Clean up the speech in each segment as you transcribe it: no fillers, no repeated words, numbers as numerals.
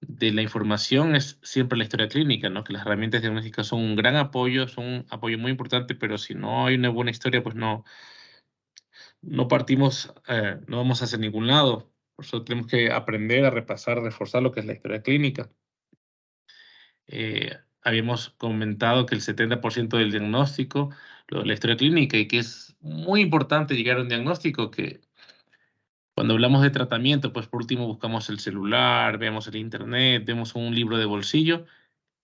de la información es siempre la historia clínica, ¿no? Que las herramientas diagnósticas son un gran apoyo, son un apoyo muy importante, pero si no hay una buena historia, pues no partimos, no vamos hacia ningún lado. Por eso tenemos que aprender a repasar, reforzar lo que es la historia clínica. Habíamos comentado que el 70% del diagnóstico, la historia clínica, y que es muy importante llegar a un diagnóstico que cuando hablamos de tratamiento, pues por último buscamos el celular, vemos el internet, vemos un libro de bolsillo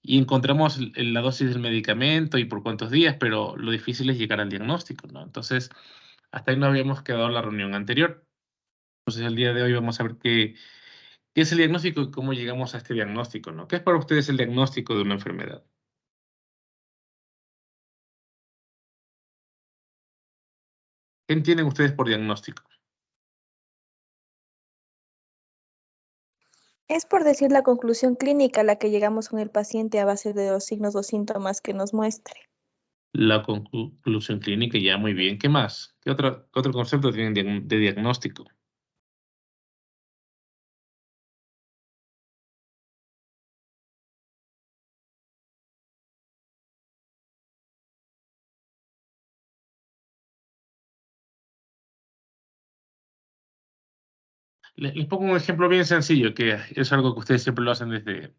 y encontramos la dosis del medicamento y por cuántos días, pero lo difícil es llegar al diagnóstico, ¿no? Entonces, hasta ahí nos habíamos quedado en la reunión anterior. Entonces, el día de hoy vamos a ver qué es el diagnóstico y cómo llegamos a este diagnóstico, ¿no? ¿Qué es para ustedes el diagnóstico de una enfermedad? ¿Qué entienden ustedes por diagnóstico? Es por decir la conclusión clínica a la que llegamos con el paciente a base de los signos o síntomas que nos muestre. La conclusión clínica, ya muy bien. ¿Qué más? Qué otro concepto tienen de diagnóstico? Les pongo un ejemplo bien sencillo, que es algo que ustedes siempre lo hacen desde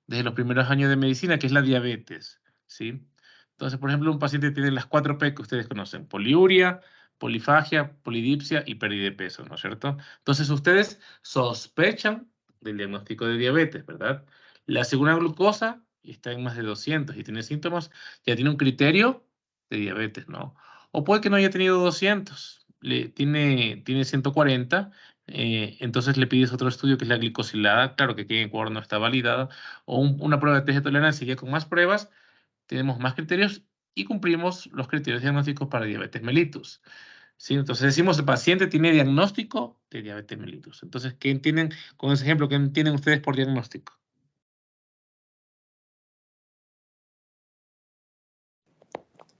los primeros años de medicina, que es la diabetes, ¿sí? Entonces, por ejemplo, un paciente tiene las 4 P que ustedes conocen: poliuria, polifagia, polidipsia y pérdida de peso, ¿no es cierto? Entonces, ustedes sospechan del diagnóstico de diabetes, ¿verdad? La segunda glucosa y está en más de 200 y tiene síntomas, ya tiene un criterio de diabetes, ¿no? O puede que no haya tenido 200, tiene 140, entonces le pides otro estudio que es la glicosilada, claro que aquí en Ecuador no está validada, o una prueba de test de tolerancia. Ya con más pruebas tenemos más criterios y cumplimos los criterios diagnósticos para diabetes mellitus, ¿sí? Entonces decimos el paciente tiene diagnóstico de diabetes mellitus. Entonces, ¿qué entienden con ese ejemplo? ¿Qué entienden ustedes por diagnóstico?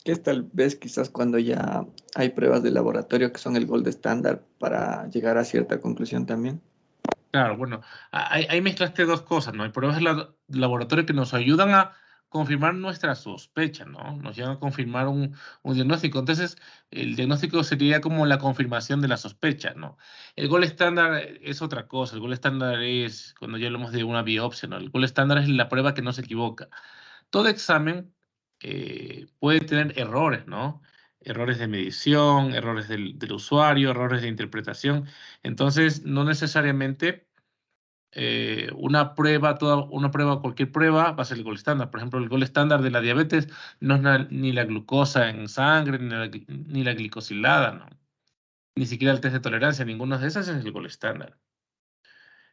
Que es tal vez quizás cuando ya hay pruebas de laboratorio que son el gold estándar para llegar a cierta conclusión también. Claro, bueno, ahí mezclaste dos cosas, ¿no? Hay pruebas de laboratorio que nos ayudan a confirmar nuestra sospecha, ¿no? Nos llevan a confirmar un diagnóstico. Entonces, el diagnóstico sería como la confirmación de la sospecha, ¿no? El gol estándar es otra cosa. El gol estándar es cuando ya hablamos de una biopsia, ¿no? El gol estándar es la prueba que no se equivoca. Todo examen puede tener errores, ¿no? Errores de medición, errores del usuario, errores de interpretación. Entonces, no necesariamente una prueba, cualquier prueba va a ser el gol estándar. Por ejemplo, el gol estándar de la diabetes no es ni la glucosa en sangre, ni la glicosilada, ¿no? Ni siquiera el test de tolerancia, ninguna de esas es el gol estándar.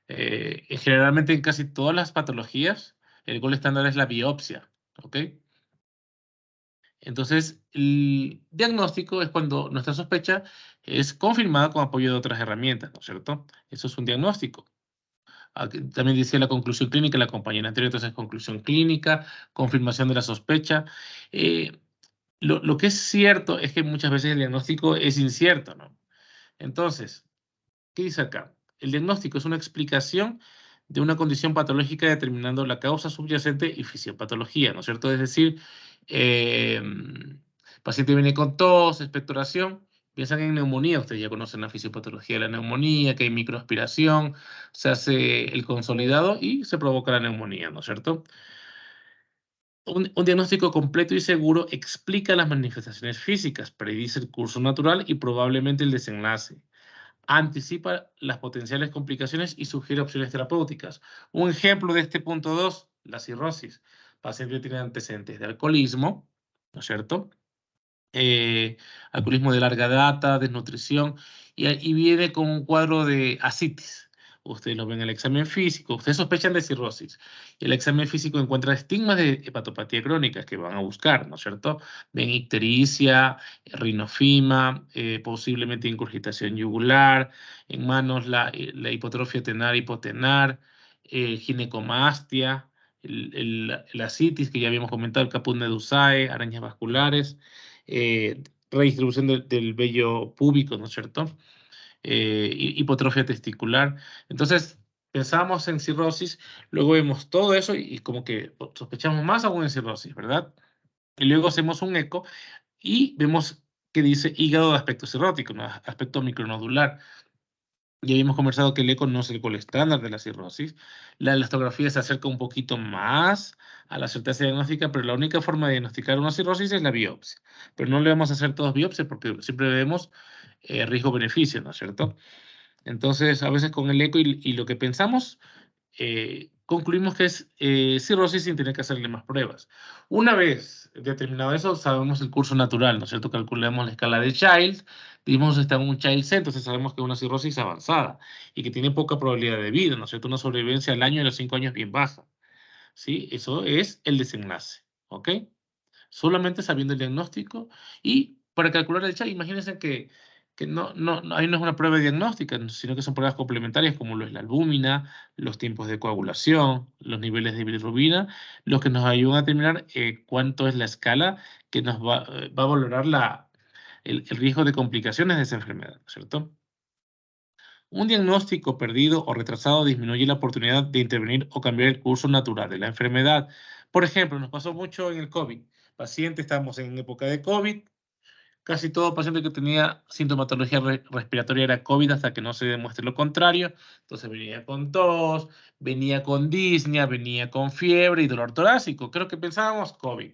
Generalmente en casi todas las patologías, el gol estándar es la biopsia, ¿ok? Entonces, el diagnóstico es cuando nuestra sospecha es confirmada con apoyo de otras herramientas, ¿no es cierto? Eso es un diagnóstico. También decía la conclusión clínica, la compañera anterior, entonces conclusión clínica, confirmación de la sospecha. Eh, lo que es cierto es que muchas veces el diagnóstico es incierto, ¿no? Entonces, ¿qué dice acá? El diagnóstico es una explicación de una condición patológica determinando la causa subyacente y fisiopatología, ¿no es cierto? Es decir, paciente viene con tos, expectoración, piensan en neumonía, ustedes ya conocen la fisiopatología de la neumonía, que hay microaspiración, se hace el consolidado y se provoca la neumonía, ¿no es cierto? Un diagnóstico completo y seguro explica las manifestaciones físicas, predice el curso natural y probablemente el desenlace, anticipa las potenciales complicaciones y sugiere opciones terapéuticas. Un ejemplo de este punto 2, la cirrosis. Paciente que tiene antecedentes de alcoholismo, ¿no es cierto? Alcoholismo de larga data, desnutrición, y viene con un cuadro de ascitis. Ustedes lo ven en el examen físico, ustedes sospechan de cirrosis. Y el examen físico encuentra estigmas de hepatopatía crónica que van a buscar, ¿no es cierto? Ven ictericia, rinofima, posiblemente incurgitación yugular, en manos la hipotrofia tenar, hipotenar, ginecomastia, la ascitis que ya habíamos comentado, el caput medusae, arañas vasculares, redistribución del vello púbico, ¿no es cierto? Hipotrofia testicular. Entonces, pensamos en cirrosis, luego vemos todo eso y como que sospechamos más aún en cirrosis, ¿verdad? Y luego hacemos un eco y vemos que dice hígado de aspecto cirrótico, ¿no? Aspecto micronodular. Ya habíamos conversado que el eco no es el gol estándar de la cirrosis. La elastografía se acerca un poquito más a la certeza diagnóstica, pero la única forma de diagnosticar una cirrosis es la biopsia. Pero no le vamos a hacer todos biopsias porque siempre vemos riesgo-beneficio, ¿no es cierto? Entonces, a veces con el eco y lo que pensamos, concluimos que es cirrosis sin tener que hacerle más pruebas. Una vez determinado eso, sabemos el curso natural, ¿no es cierto? Calculamos la escala de Childs, vimos está en un Child C, entonces sabemos que es una cirrosis avanzada y que tiene poca probabilidad de vida, ¿no es cierto? Una sobrevivencia al año de los 5 años bien baja, ¿sí? Eso es el desenlace, ¿ok? Solamente sabiendo el diagnóstico y para calcular el Child, imagínense que ahí no es una prueba diagnóstica, sino que son pruebas complementarias como lo es la albúmina, los tiempos de coagulación, los niveles de bilirrubina, los que nos ayudan a determinar cuánto es la escala que nos va a valorar el riesgo de complicaciones de esa enfermedad, ¿cierto? Un diagnóstico perdido o retrasado disminuye la oportunidad de intervenir o cambiar el curso natural de la enfermedad. Por ejemplo, nos pasó mucho en el COVID. Paciente, estábamos en época de COVID, casi todo paciente que tenía sintomatología respiratoria era COVID hasta que no se demuestre lo contrario. Entonces venía con tos, venía con disnea, venía con fiebre y dolor torácico. Creo que pensábamos COVID.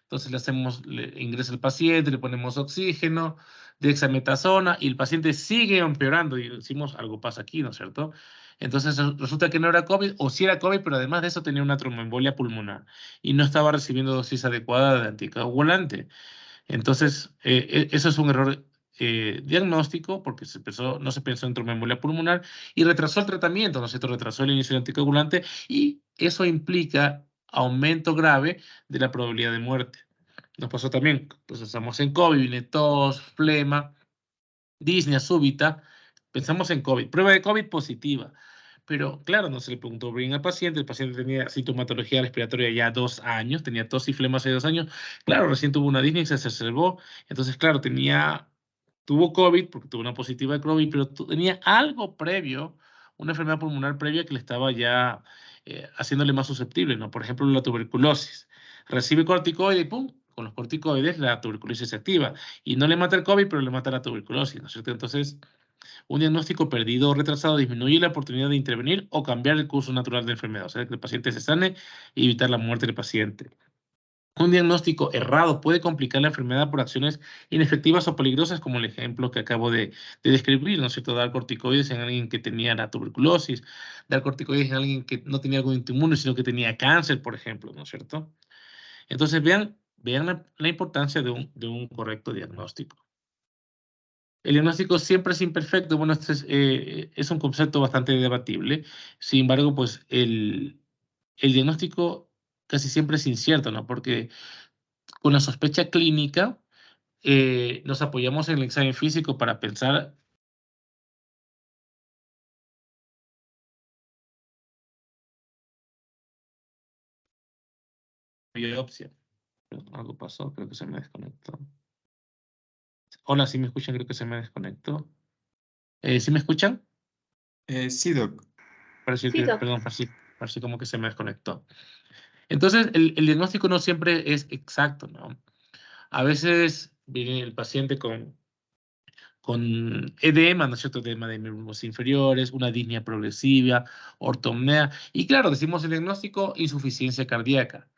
Entonces ingresa el paciente, le ponemos oxígeno, dexametasona y el paciente sigue empeorando y decimos algo pasa aquí, ¿no es cierto? Entonces resulta que no era COVID o sí era COVID, pero además de eso tenía una tromboembolia pulmonar y no estaba recibiendo dosis adecuada de anticoagulante. Entonces, eso es un error diagnóstico porque no se pensó en tromboembolia pulmonar y retrasó el tratamiento, ¿no es cierto? Retrasó el inicio del anticoagulante y eso implica aumento grave de la probabilidad de muerte. Nos pasó también, pues estamos en COVID, viene tos, flema, disnea súbita, pensamos en COVID, prueba de COVID positiva. Pero claro, no se le preguntó bien al paciente, el paciente tenía sintomatología respiratoria ya 2 años, tenía tos y flema hace 2 años, claro, recién tuvo una disnea y se exacerbó, entonces claro, tuvo COVID porque tuvo una positiva de COVID, pero tenía algo previo, una enfermedad pulmonar previa que le estaba ya haciéndole más susceptible, ¿no? Por ejemplo, la tuberculosis. Recibe corticoides y ¡pum! Con los corticoides la tuberculosis se activa y no le mata el COVID, pero le mata la tuberculosis, ¿no es cierto? Entonces, un diagnóstico perdido o retrasado disminuye la oportunidad de intervenir o cambiar el curso natural de la enfermedad, o sea, que el paciente se sane y evitar la muerte del paciente. Un diagnóstico errado puede complicar la enfermedad por acciones inefectivas o peligrosas, como el ejemplo que acabo de describir, ¿no es cierto? Dar corticoides en alguien que tenía la tuberculosis, dar corticoides en alguien que no tenía algo inmune, sino que tenía cáncer, por ejemplo, ¿no es cierto? Entonces, vean la importancia de un correcto diagnóstico. El diagnóstico siempre es imperfecto. Bueno, este es un concepto bastante debatible. Sin embargo, pues el diagnóstico casi siempre es incierto, ¿no? Porque con la sospecha clínica nos apoyamos en el examen físico para pensar biopsia. Algo pasó, creo que se me desconectó. Hola, ¿sí me escuchan? Creo que se me desconectó. ¿Sí me escuchan? Sí, Doc. Parece Sí, que, Doc. perdón, parece como que se me desconectó. Entonces, el diagnóstico no siempre es exacto, ¿no? A veces viene el paciente con edema, ¿no es cierto? Edema de miembros inferiores, una disnea progresiva, ortopnea. Y claro, decimos el diagnóstico, insuficiencia cardíaca.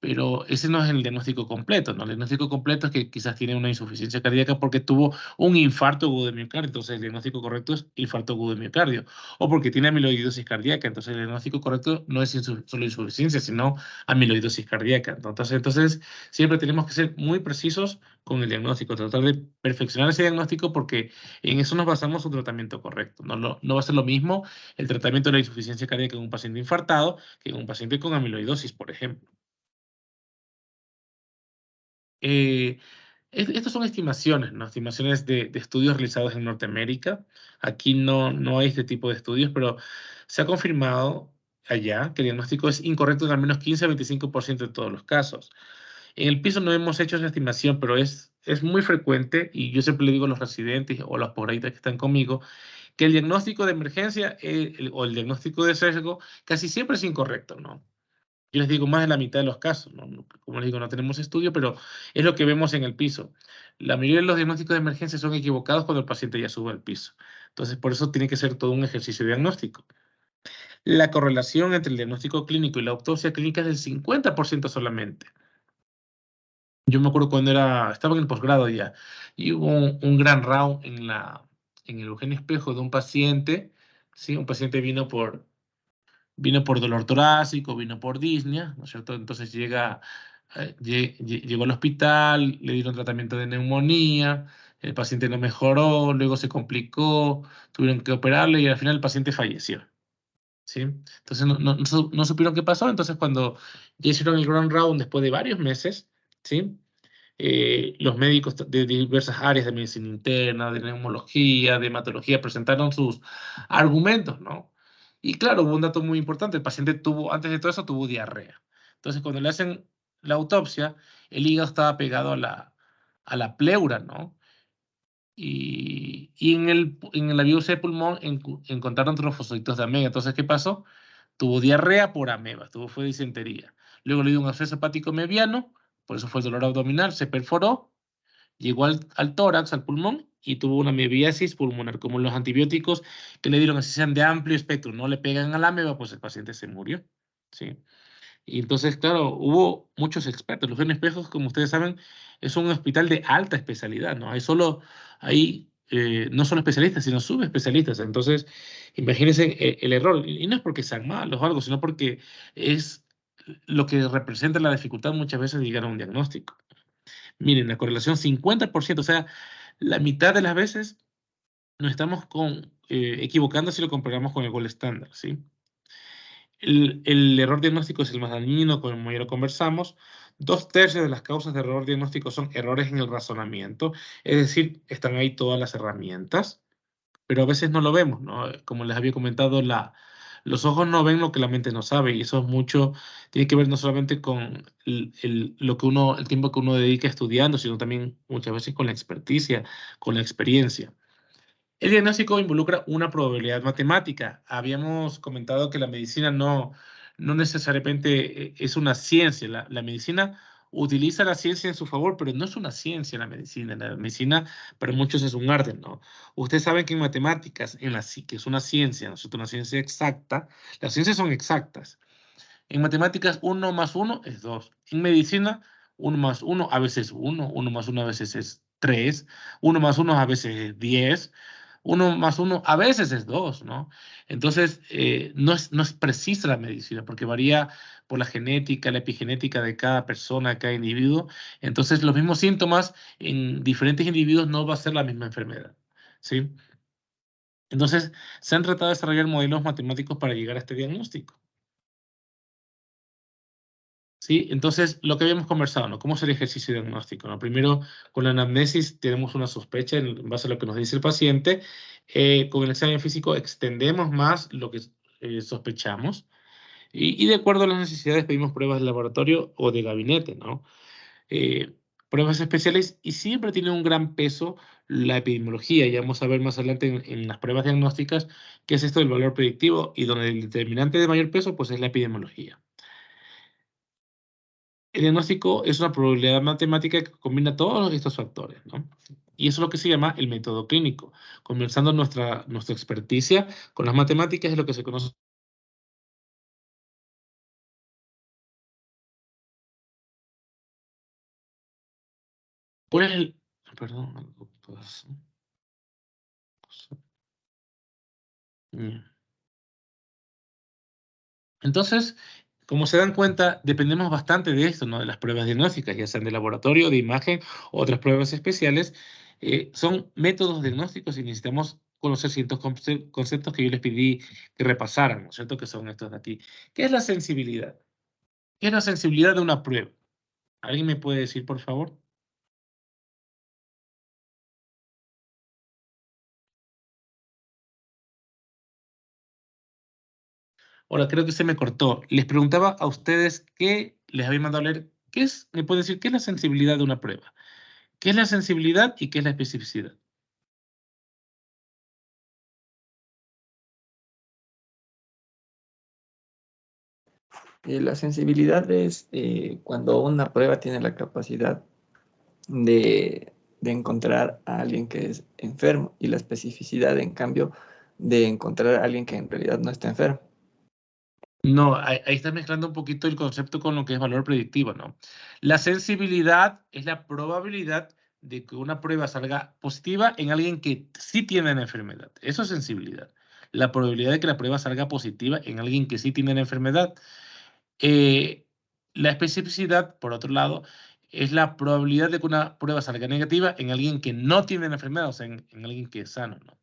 Pero ese no es el diagnóstico completo, ¿no? El diagnóstico completo es que quizás tiene una insuficiencia cardíaca porque tuvo un infarto agudo de miocardio, entonces el diagnóstico correcto es infarto agudo de miocardio, o porque tiene amiloidosis cardíaca, entonces el diagnóstico correcto no es solo insuficiencia, sino amiloidosis cardíaca. Entonces, siempre tenemos que ser muy precisos con el diagnóstico, tratar de perfeccionar ese diagnóstico porque en eso nos basamos en un tratamiento correcto. No va a ser lo mismo el tratamiento de la insuficiencia cardíaca en un paciente infartado que en un paciente con amiloidosis, por ejemplo. Eh, Estas son estimaciones, ¿no? Estimaciones de estudios realizados en Norteamérica. Aquí no hay este tipo de estudios, pero se ha confirmado allá que el diagnóstico es incorrecto en al menos 15 a 25% de todos los casos. En el piso no hemos hecho esa estimación, pero es muy frecuente y yo siempre le digo a los residentes o a los posgradistas que están conmigo que el diagnóstico de emergencia o el diagnóstico de sesgo casi siempre es incorrecto, ¿no? Yo les digo más de la mitad de los casos, ¿no? Como les digo, no tenemos estudio, pero es lo que vemos en el piso. La mayoría de los diagnósticos de emergencia son equivocados cuando el paciente ya sube al piso. Entonces, por eso tiene que ser todo un ejercicio diagnóstico. La correlación entre el diagnóstico clínico y la autopsia clínica es del 50% solamente. Yo me acuerdo cuando estaba en el posgrado ya, y hubo un gran round en el Eugenio Espejo de un paciente, ¿sí? Un paciente vino por dolor torácico, vino por disnea, ¿no es cierto? Entonces llegó al hospital, le dieron tratamiento de neumonía, el paciente no mejoró, luego se complicó, tuvieron que operarle y al final el paciente falleció, ¿sí? Entonces no supieron qué pasó, entonces cuando ya hicieron el grand round después de varios meses, ¿sí? Los médicos de diversas áreas de medicina interna, de neumología, de hematología, presentaron sus argumentos, ¿no? Y claro, hubo un dato muy importante, el paciente antes de todo eso, tuvo diarrea. Entonces, cuando le hacen la autopsia, el hígado estaba pegado a la pleura, ¿no? Y en la biopsia de pulmón encontraron trofocitos de ameba. Entonces, ¿qué pasó? Tuvo diarrea por ameba, fue disentería. Luego le dio un absceso hepático mediano, por eso fue el dolor abdominal, se perforó, llegó al tórax, al pulmón, y tuvo una amebiasis pulmonar. Como los antibióticos que le dieron, así sean de amplio espectro, no le pegan a la ameba, pues el paciente se murió, ¿sí? Y entonces, claro, hubo muchos expertos. Los Eugenio Espejos, como ustedes saben, es un hospital de alta especialidad, ¿no? Hay no solo especialistas, sino subespecialistas. Entonces, imagínense el error. Y no es porque sean malos o algo, sino porque es lo que representa la dificultad muchas veces de llegar a un diagnóstico. Miren, la correlación 50%, o sea, la mitad de las veces nos estamos equivocando si lo comparamos con el gold estándar, ¿sí? El error diagnóstico es el más dañino, como ya lo conversamos. 2/3 de las causas de error diagnóstico son errores en el razonamiento, es decir, están ahí todas las herramientas, pero a veces no lo vemos, ¿no? Como les había comentado, los ojos no ven lo que la mente no sabe, y eso es mucho, tiene que ver no solamente con el tiempo que uno dedica estudiando, sino también muchas veces con la experticia, con la experiencia. El diagnóstico involucra una probabilidad matemática. Habíamos comentado que la medicina no necesariamente es una ciencia. La medicina utiliza la ciencia en su favor, pero no es una ciencia la medicina. La medicina para muchos es un arte, ¿no? Ustedes saben que en matemáticas, que es una ciencia, ¿no es cierto? Una ciencia exacta, las ciencias son exactas. En matemáticas, 1 más 1 es 2. En medicina, 1 más 1 a veces es 1, 1 más 1 a veces es 3, 1 más 1 a veces es 10, 1 más 1 a veces es 2, ¿no? Entonces, no es precisa la medicina porque varía por la genética, la epigenética de cada persona, de cada individuo. Entonces, los mismos síntomas en diferentes individuos no va a ser la misma enfermedad, ¿sí? Entonces, se han tratado de desarrollar modelos matemáticos para llegar a este diagnóstico. ¿Sí? Entonces, lo que habíamos conversado, ¿no? ¿Cómo es el ejercicio diagnóstico? ¿No? Primero, con la anamnesis tenemos una sospecha en base a lo que nos dice el paciente. Con el examen físico extendemos más lo que sospechamos. Y de acuerdo a las necesidades pedimos pruebas de laboratorio o de gabinete, ¿no? Pruebas especiales y siempre tiene un gran peso la epidemiología. Ya vamos a ver más adelante en las pruebas diagnósticas qué es esto del valor predictivo y donde el determinante de mayor peso pues es la epidemiología. El diagnóstico es una probabilidad matemática que combina todos estos factores, ¿no? Y eso es lo que se llama el método clínico, conversando nuestra experticia con las matemáticas es lo que se conoce. ¿Cuál es el...? Perdón. Entonces, como se dan cuenta, dependemos bastante de esto, ¿no? De las pruebas diagnósticas, ya sean de laboratorio, de imagen, otras pruebas especiales. Son métodos diagnósticos y necesitamos conocer ciertos conceptos que yo les pedí que repasaran, ¿no es cierto? Que son estos de aquí. ¿Qué es la sensibilidad? ¿Qué es la sensibilidad de una prueba? ¿Alguien me puede decir, por favor? Ahora, creo que se me cortó. Les preguntaba a ustedes qué les había mandado a leer. ¿Me puede decir qué es la sensibilidad de una prueba? ¿Qué es la sensibilidad y qué es la especificidad? La sensibilidad es cuando una prueba tiene la capacidad de encontrar a alguien que es enfermo y la especificidad, en cambio, de encontrar a alguien que en realidad no está enfermo. No, ahí estás mezclando un poquito el concepto con lo que es valor predictivo, ¿no? La sensibilidad es la probabilidad de que una prueba salga positiva en alguien que sí tiene la enfermedad. Eso es sensibilidad. La probabilidad de que la prueba salga positiva en alguien que sí tiene la enfermedad. Eh, la especificidad, por otro lado, es la probabilidad de que una prueba salga negativa en alguien que no tiene la enfermedad, o sea, en alguien que es sano, ¿no?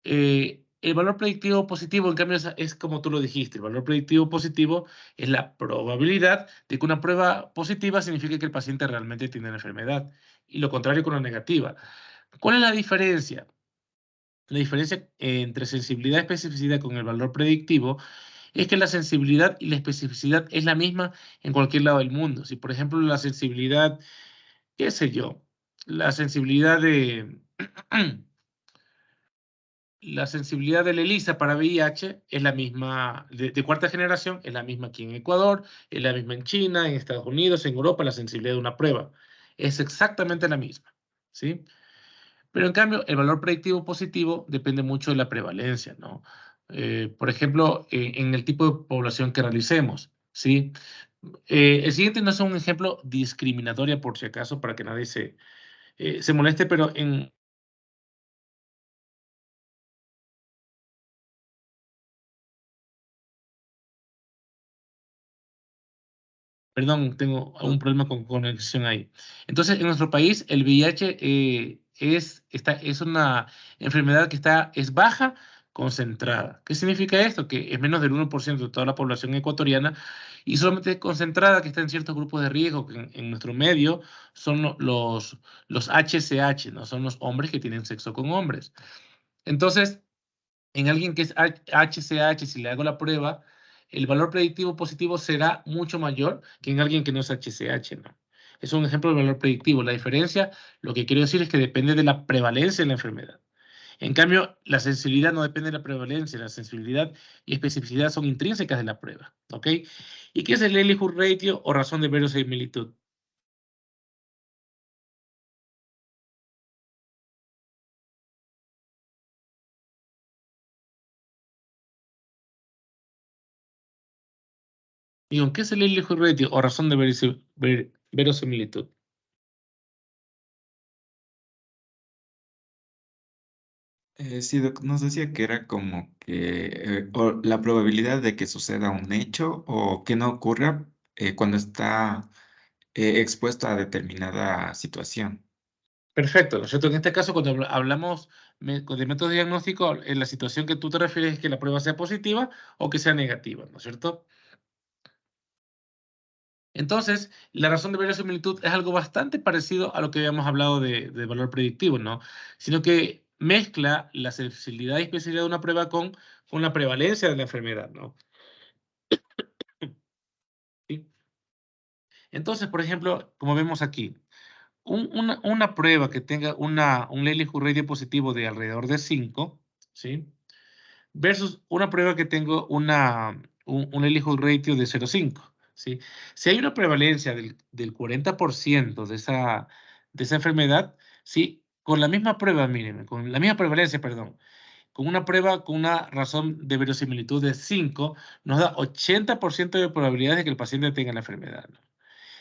El valor predictivo positivo, en cambio, es como tú lo dijiste. El valor predictivo positivo es la probabilidad de que una prueba positiva signifique que el paciente realmente tiene la enfermedad, y lo contrario con la negativa. ¿Cuál es la diferencia? La diferencia entre sensibilidad y especificidad con el valor predictivo es que la sensibilidad y la especificidad es la misma en cualquier lado del mundo. Si, por ejemplo, la sensibilidad, qué sé yo, la sensibilidad de la sensibilidad del ELISA para VIH es la misma, de cuarta generación, es la misma aquí en Ecuador, es la misma en China, en Estados Unidos, en Europa, la sensibilidad de una prueba. Es exactamente la misma, ¿sí? Pero en cambio, el valor predictivo positivo depende mucho de la prevalencia, ¿no? Por ejemplo, en el tipo de población que realicemos, ¿sí? El siguiente no es un ejemplo discriminatorio, por si acaso, para que nadie se moleste, pero perdón, tengo un problema con conexión ahí. Entonces, en nuestro país, el VIH es una enfermedad que es baja, concentrada. ¿Qué significa esto? Que es menos del 1% de toda la población ecuatoriana y solamente concentrada, que está en ciertos grupos de riesgo, que en nuestro medio son los HCH, ¿no? Son los hombres que tienen sexo con hombres. Entonces, en alguien que es HCH, si le hago la prueba, el valor predictivo positivo será mucho mayor que en alguien que no es HCH, ¿no? Es un ejemplo de valor predictivo. La diferencia, lo que quiero decir es que depende de la prevalencia de la enfermedad. En cambio, la sensibilidad no depende de la prevalencia. La sensibilidad y especificidad son intrínsecas de la prueba, ¿ok? ¿Y qué es el Likelihood Ratio o razón de verosimilitud? Digo, ¿qué es el Likelihood Ratio o razón de verosimilitud? Sí, Doc, nos decía que era como que o la probabilidad de que suceda un hecho o que no ocurra cuando está expuesto a determinada situación. Perfecto, ¿no es cierto? En este caso, cuando hablamos de métodos de diagnóstico, en la situación que tú te refieres es que la prueba sea positiva o que sea negativa, ¿no es cierto? Entonces, la razón de verosimilitud es algo bastante parecido a lo que habíamos hablado de valor predictivo, ¿no? Sino que mezcla la sensibilidad y especificidad de una prueba con la prevalencia de la enfermedad, ¿no? ¿Sí? Entonces, por ejemplo, como vemos aquí, una prueba que tenga un Likelihood Ratio positivo de alrededor de 5, ¿sí? Versus una prueba que tengo un Likelihood Ratio de 0,5, ¿sí? Si hay una prevalencia del 40% de esa enfermedad, ¿sí? Con la misma prueba, miren, con la misma prevalencia, perdón, con una prueba con una razón de verosimilitud de 5, nos da 80% de probabilidades de que el paciente tenga la enfermedad, ¿no?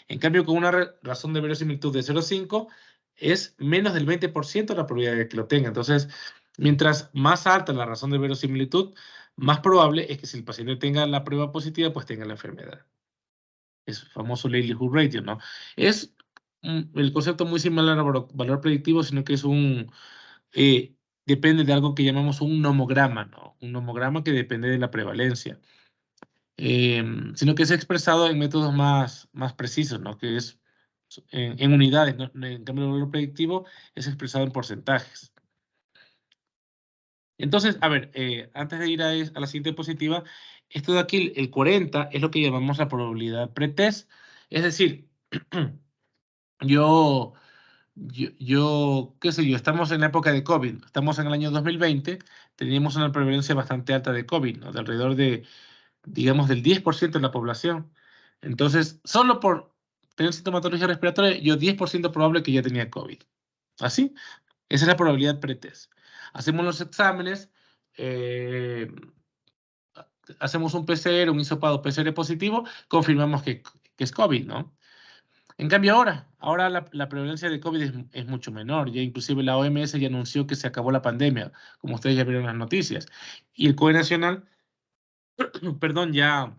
En cambio, con una razón de verosimilitud de 0,5 es menos del 20% la probabilidad de que lo tenga. Entonces, mientras más alta la razón de verosimilitud, más probable es que si el paciente tenga la prueba positiva, pues tenga la enfermedad. Es famoso Likelihood Ratio, ¿no? Es el concepto muy similar al valor predictivo, sino que es depende de algo que llamamos un nomograma, ¿no? Un nomograma que depende de la prevalencia. Sino que es expresado en métodos más precisos, ¿no? Que es en unidades, ¿no? En cambio, el valor predictivo es expresado en porcentajes. Entonces, a ver, antes de ir a la siguiente diapositiva, esto de aquí, el 40, es lo que llamamos la probabilidad pretest. Es decir, yo, qué sé yo, estamos en la época de COVID, estamos en el año 2020, teníamos una prevalencia bastante alta de COVID, ¿no? De alrededor de digamos, del 10% de la población. Entonces, solo por tener sintomatología respiratoria, yo 10% probable que ya tenía COVID. ¿Así? Esa es la probabilidad pretest. Hacemos los exámenes, hacemos un PCR, un hisopado PCR positivo, confirmamos que es COVID, ¿no? En cambio ahora la prevalencia de COVID es mucho menor. Ya inclusive la OMS ya anunció que se acabó la pandemia, como ustedes ya vieron en las noticias. Y el COE Nacional, perdón, ya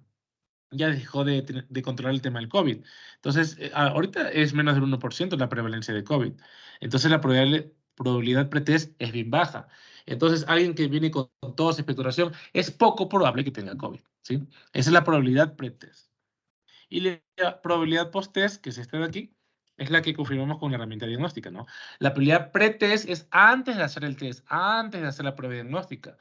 dejó de controlar el tema del COVID. Entonces, ahorita es menos del 1% la prevalencia de COVID. Entonces, la probabilidad pretest es bien baja. Entonces, alguien que viene con tos, expectoración, es poco probable que tenga COVID, ¿sí? Esa es la probabilidad pretest. Y la probabilidad post-test, que es esta de aquí, es la que confirmamos con la herramienta diagnóstica, ¿no? La probabilidad pretest es antes de hacer el test, antes de hacer la prueba diagnóstica.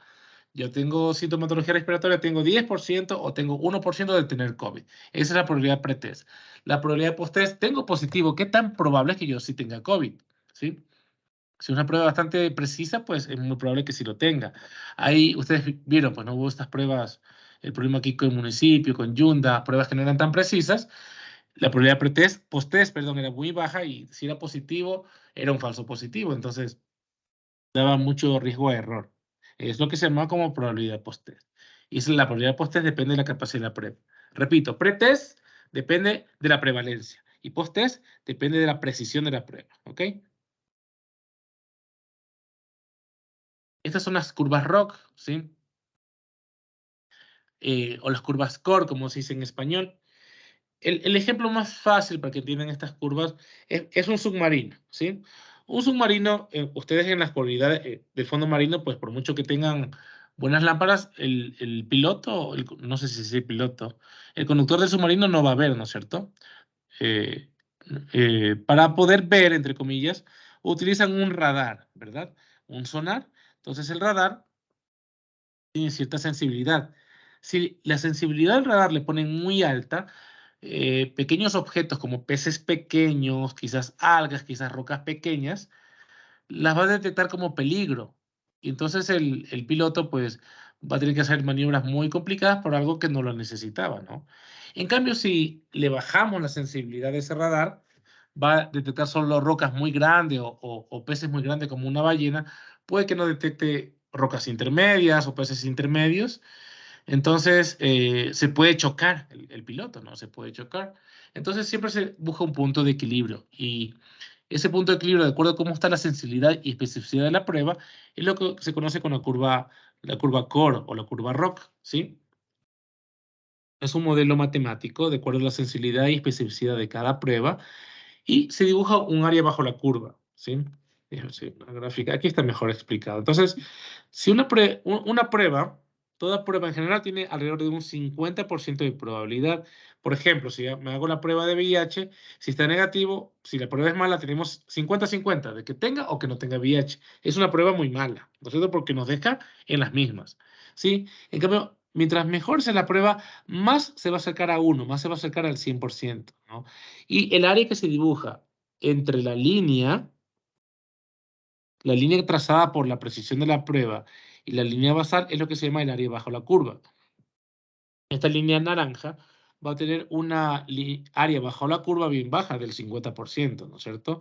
Yo tengo sintomatología respiratoria, tengo 10% o tengo 1% de tener COVID. Esa es la probabilidad pretest. La probabilidad post-test, tengo positivo. ¿Qué tan probable es que yo sí tenga COVID? ¿Sí? Si es una prueba bastante precisa, pues es muy probable que sí lo tenga. Ahí ustedes vieron, pues no hubo estas pruebas, el problema aquí con el municipio, con Yunda, pruebas que no eran tan precisas. La probabilidad pretest, post-test, perdón, era muy baja y si era positivo, era un falso positivo. Entonces, daba mucho riesgo a error. Es lo que se llama como probabilidad post-test. Y la probabilidad post-test depende de la capacidad de la prueba. Repito, pre-test depende de la prevalencia y post-test depende de la precisión de la prueba. ¿Ok? Estas son las curvas ROC, ¿sí? O las curvas CORE, como se dice en español. El ejemplo más fácil para que entiendan estas curvas es un submarino, ¿sí? Un submarino, ustedes en las cualidades del fondo marino, pues por mucho que tengan buenas lámparas, el piloto, no sé si es el piloto, el conductor del submarino no va a ver, ¿no es cierto? Eh, para poder ver, entre comillas, utilizan un radar, ¿verdad? Un sonar. Entonces el radar tiene cierta sensibilidad. Si la sensibilidad del radar le ponen muy alta, pequeños objetos como peces pequeños, quizás algas, quizás rocas pequeñas, las va a detectar como peligro. Y entonces el piloto pues va a tener que hacer maniobras muy complicadas por algo que no lo necesitaba, ¿no? En cambio, si le bajamos la sensibilidad de ese radar, va a detectar solo rocas muy grandes o peces muy grandes como una ballena, puede que no detecte rocas intermedias o peces intermedios. Entonces, se puede chocar el piloto, ¿no? Se puede chocar. Entonces, siempre se busca un punto de equilibrio. Y ese punto de equilibrio, de acuerdo a cómo está la sensibilidad y especificidad de la prueba, es lo que se conoce con la curva CORE o la curva ROC, ¿sí? Es un modelo matemático de acuerdo a la sensibilidad y especificidad de cada prueba y se dibuja un área bajo la curva, ¿sí? Sí, una gráfica. Aquí está mejor explicado. Entonces, si una prueba, toda prueba en general tiene alrededor de un 50% de probabilidad. Por ejemplo, si me hago la prueba de VIH, si está negativo, si la prueba es mala, tenemos 50-50 de que tenga o que no tenga VIH. Es una prueba muy mala, ¿no es cierto? Porque nos deja en las mismas, ¿sí? En cambio, mientras mejor sea la prueba, más se va a acercar a 1, más se va a acercar al 100%, ¿no? Y el área que se dibuja entre la línea trazada por la precisión de la prueba y la línea basal es lo que se llama el área bajo la curva. Esta línea naranja va a tener una área bajo la curva bien baja del 50%, ¿no es cierto?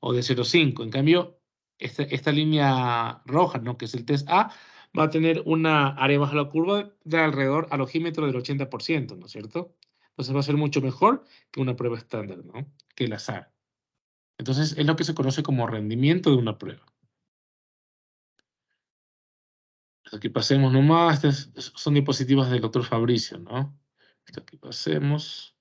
O de 0,5. En cambio, esta línea roja, ¿no? Que es el test A, va a tener una área bajo la curva de alrededor al ojímetro del 80%, ¿no es cierto? Entonces va a ser mucho mejor que una prueba estándar, ¿no? Que el azar. Entonces es lo que se conoce como rendimiento de una prueba. Aquí pasemos nomás, estas son diapositivas del doctor Fabricio, ¿no? Aquí pasemos.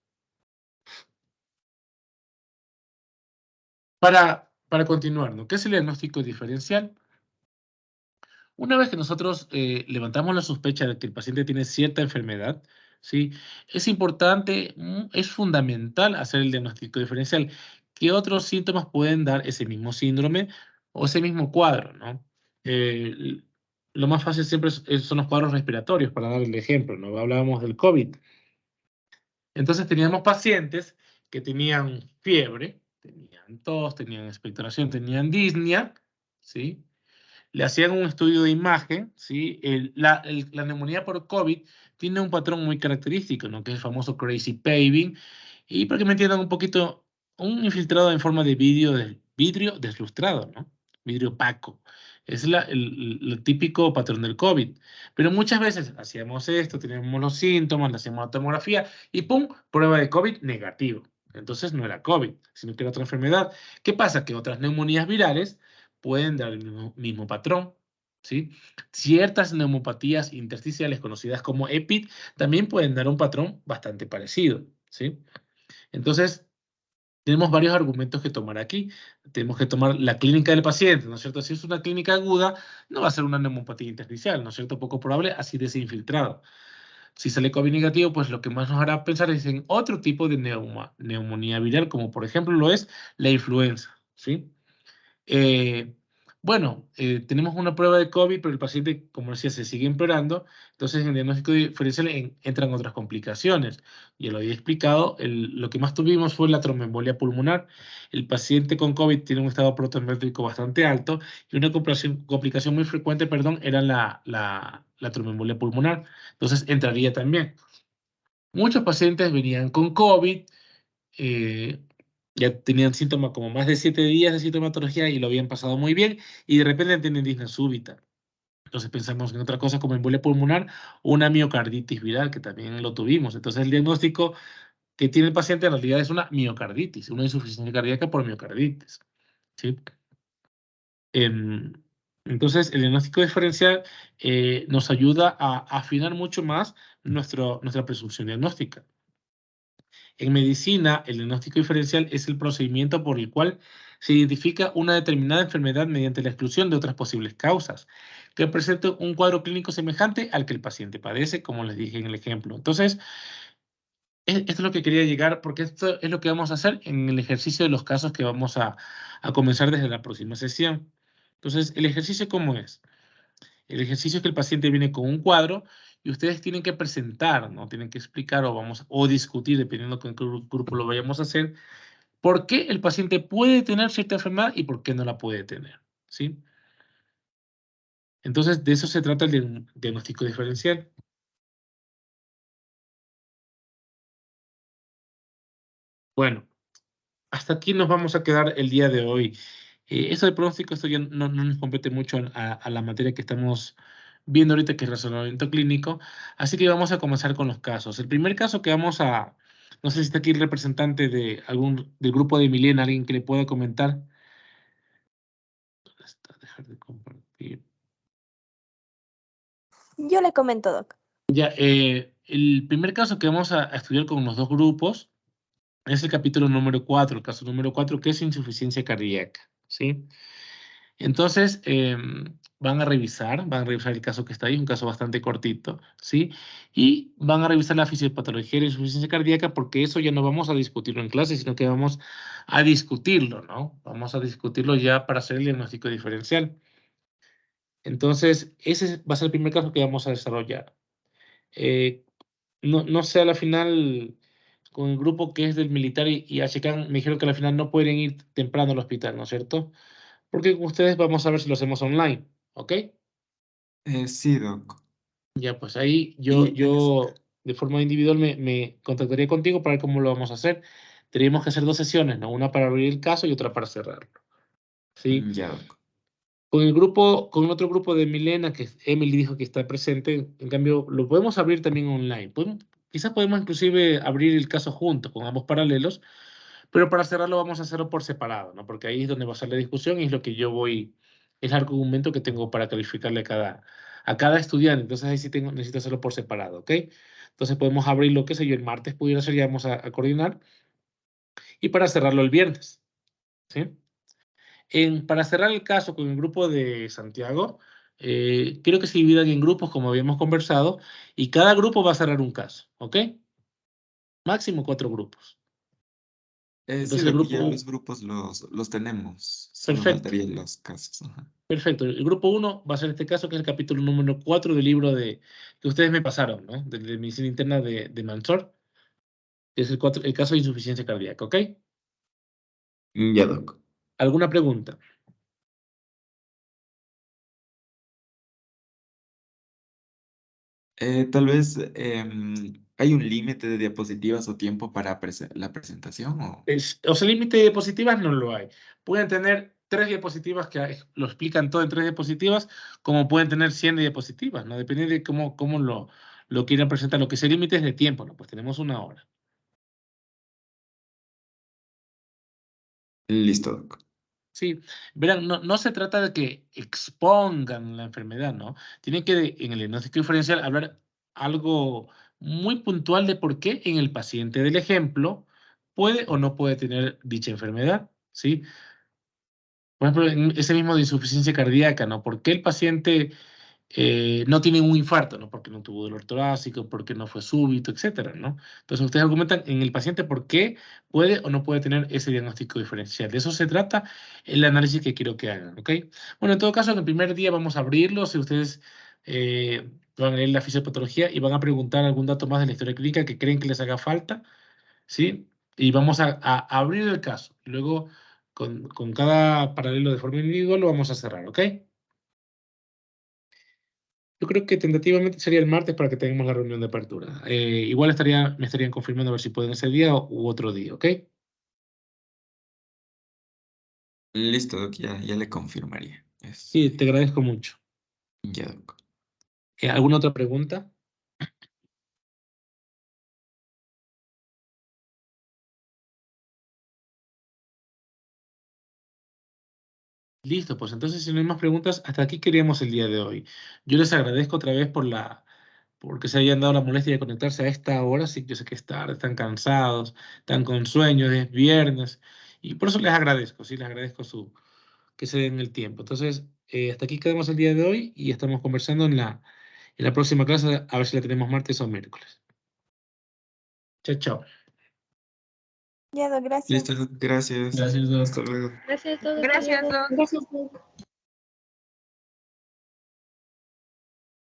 Para continuar, ¿no? ¿Qué es el diagnóstico diferencial? Una vez que nosotros levantamos la sospecha de que el paciente tiene cierta enfermedad, ¿sí? Es importante, es fundamental hacer el diagnóstico diferencial. ¿Qué otros síntomas pueden dar ese mismo síndrome o ese mismo cuadro, ¿no? Lo más fácil siempre son los cuadros respiratorios, para dar el ejemplo, ¿no? Hablábamos del COVID. Entonces teníamos pacientes que tenían fiebre, tenían tos, tenían expectoración, tenían disnea, ¿sí? le hacían un estudio de imagen, ¿sí? La neumonía por COVID tiene un patrón muy característico, ¿no? Que es el famoso crazy paving. Y para que me entiendan un poquito, un infiltrado en forma de vidrio deslustrado, ¿no? Vidrio opaco. Es el típico patrón del COVID. Pero muchas veces hacíamos esto, teníamos los síntomas, le hacíamos la tomografía y ¡pum! Prueba de COVID negativo. Entonces no era COVID, sino que era otra enfermedad. ¿Qué pasa? Que otras neumonías virales pueden dar el mismo patrón, ¿sí? Ciertas neumopatías intersticiales conocidas como EPID también pueden dar un patrón bastante parecido, ¿sí? Entonces, tenemos varios argumentos que tomar aquí. Tenemos que tomar la clínica del paciente, ¿no es cierto? Si es una clínica aguda, no va a ser una neumopatía intersticial, ¿no es cierto? Poco probable, así de ese infiltrado. Si sale COVID negativo, pues lo que más nos hará pensar es en otro tipo de neumonía viral, como por ejemplo lo es la influenza, ¿sí? Eh, bueno, tenemos una prueba de COVID, pero el paciente, como decía, se sigue empeorando. Entonces, en el diagnóstico diferencial entran otras complicaciones. Ya lo había explicado, lo que más tuvimos fue la tromboembolia pulmonar. El paciente con COVID tiene un estado protoembólico bastante alto y una complicación muy frecuente, perdón, era la tromboembolia pulmonar. Entonces, entraría también. Muchos pacientes venían con COVID, eh, ya tenían síntomas como más de 7 días de sintomatología y lo habían pasado muy bien y de repente tienen disnea súbita. Entonces pensamos en otra cosa como embolia pulmonar o una miocarditis viral que también lo tuvimos. Entonces el diagnóstico que tiene el paciente en realidad es una miocarditis, una insuficiencia cardíaca por miocarditis, ¿sí? Em, entonces el diagnóstico diferencial nos ayuda a afinar mucho más nuestra presunción diagnóstica. En medicina, el diagnóstico diferencial es el procedimiento por el cual se identifica una determinada enfermedad mediante la exclusión de otras posibles causas, que presenta un cuadro clínico semejante al que el paciente padece, como les dije en el ejemplo. Entonces, esto es lo que quería llegar, porque esto es lo que vamos a hacer en el ejercicio de los casos que vamos a comenzar desde la próxima sesión. Entonces, ¿el ejercicio cómo es? El ejercicio es que el paciente viene con un cuadro y ustedes tienen que presentar, ¿no? Tienen que explicar o discutir, dependiendo con qué grupo lo vayamos a hacer, por qué el paciente puede tener cierta enfermedad y por qué no la puede tener, ¿sí? Entonces, de eso se trata el diagnóstico diferencial. Bueno, hasta aquí nos vamos a quedar el día de hoy. Eso del pronóstico, esto ya no nos compete mucho a la materia que estamos viendo ahorita, que es razonamiento clínico. Así que vamos a comenzar con los casos. El primer caso que no sé si está aquí el representante del grupo de Milena, alguien que le pueda comentar. ¿Dónde está? Dejar de compartir. Yo le comento, Doc. Ya, el primer caso que vamos a estudiar con los dos grupos es el capítulo número 4, el caso número 4, que es insuficiencia cardíaca, ¿sí? Entonces, van a revisar el caso que está ahí, un caso bastante cortito, ¿sí? Y van a revisar la fisiopatología de la insuficiencia cardíaca, porque eso ya no vamos a discutirlo en clase, sino que vamos a discutirlo, ¿no? Vamos a discutirlo ya para hacer el diagnóstico diferencial. Entonces, ese va a ser el primer caso que vamos a desarrollar. No sé, a la final, con el grupo que es del militar y Achecán, me dijeron que a la final no pueden ir temprano al hospital, ¿no es cierto? Porque con ustedes vamos a ver si lo hacemos online, ¿ok? Sí, Doc. Ya, pues ahí Y yo de forma individual me contactaría contigo para ver cómo lo vamos a hacer. Tenemos que hacer dos sesiones, ¿no? Una para abrir el caso y otra para cerrarlo, ¿sí? ya, Doc. Con otro grupo de Milena, que Emily dijo que está presente, en cambio, lo podemos abrir también online. Quizás podemos inclusive abrir el caso juntos, con ambos paralelos, pero para cerrarlo vamos a hacerlo por separado, ¿no? Porque ahí es donde va a ser la discusión y es lo que es el argumento que tengo para calificarle a cada estudiante. Entonces ahí sí necesito hacerlo por separado, ¿ok? Entonces podemos abrir lo que sé yo el martes, pudiera ser, ya vamos a coordinar, y para cerrarlo el viernes, ¿sí? Para cerrar el caso con el grupo de Santiago, quiero que se dividan en grupos como habíamos conversado y cada grupo va a cerrar un caso, ¿ok? Máximo 4 grupos. Sí, Entonces el Doc, grupo ya los grupos los tenemos. Solo perfecto, faltarían los casos. Ajá. perfecto. El grupo 1 va a ser este caso, que es el capítulo número 4 del libro que ustedes me pasaron, ¿no? De medicina interna de Mansor, que es el caso de insuficiencia cardíaca, ¿ok? Ya, Doc. ¿Alguna pregunta? Tal vez hay un límite de diapositivas o tiempo para la presentación o... O sea, límite de diapositivas no lo hay. Pueden tener 3 diapositivas que lo explican todo en 3 diapositivas, como pueden tener 100 diapositivas, ¿no? Depende de cómo lo quieran presentar. Lo que se límite es de tiempo, ¿no? Pues tenemos 1 hora. Listo, Doc. Sí, verán, no se trata de que expongan la enfermedad, ¿no? Tienen que, en el diagnóstico diferencial, hablar algo muy puntual de por qué en el paciente del ejemplo puede o no puede tener dicha enfermedad, ¿sí? Por ejemplo, en ese mismo de insuficiencia cardíaca, ¿no? ¿Por qué el paciente no tiene un infarto, ¿no? Porque no tuvo dolor torácico, porque no fue súbito, etcétera, ¿no? Entonces ustedes argumentan en el paciente por qué puede o no puede tener ese diagnóstico diferencial. De eso se trata el análisis que quiero que hagan, ¿ok? Bueno, en todo caso, en el primer día vamos a abrirlo, si ustedes van a leer la fisiopatología y van a preguntar algún dato más de la historia clínica que creen que les haga falta, ¿sí? Y vamos a abrir el caso. Luego, con cada paralelo de forma individual, lo vamos a cerrar, ¿ok? Yo creo que tentativamente sería el martes para que tengamos la reunión de apertura. Igual me estarían confirmando a ver si pueden ese día u otro día, ¿ok? Listo, Doc, ya le confirmaría. Sí, te agradezco mucho. Ya, Doc. ¿Alguna otra pregunta? Listo, pues entonces si no hay más preguntas, hasta aquí queríamos el día de hoy. Yo les agradezco otra vez porque se hayan dado la molestia de conectarse a esta hora. Sí, yo sé que es tarde, están cansados, están con sueño, es viernes, y por eso les agradezco, sí, les agradezco que se den el tiempo. Entonces, hasta aquí quedamos el día de hoy y estamos conversando en la próxima clase, a ver si la tenemos martes o miércoles. Chao, chao. Ya, Doc, gracias. Listo, Doc, gracias. Gracias, Hasta luego. Gracias, Doc. Gracias, Doc. Gracias, Doc.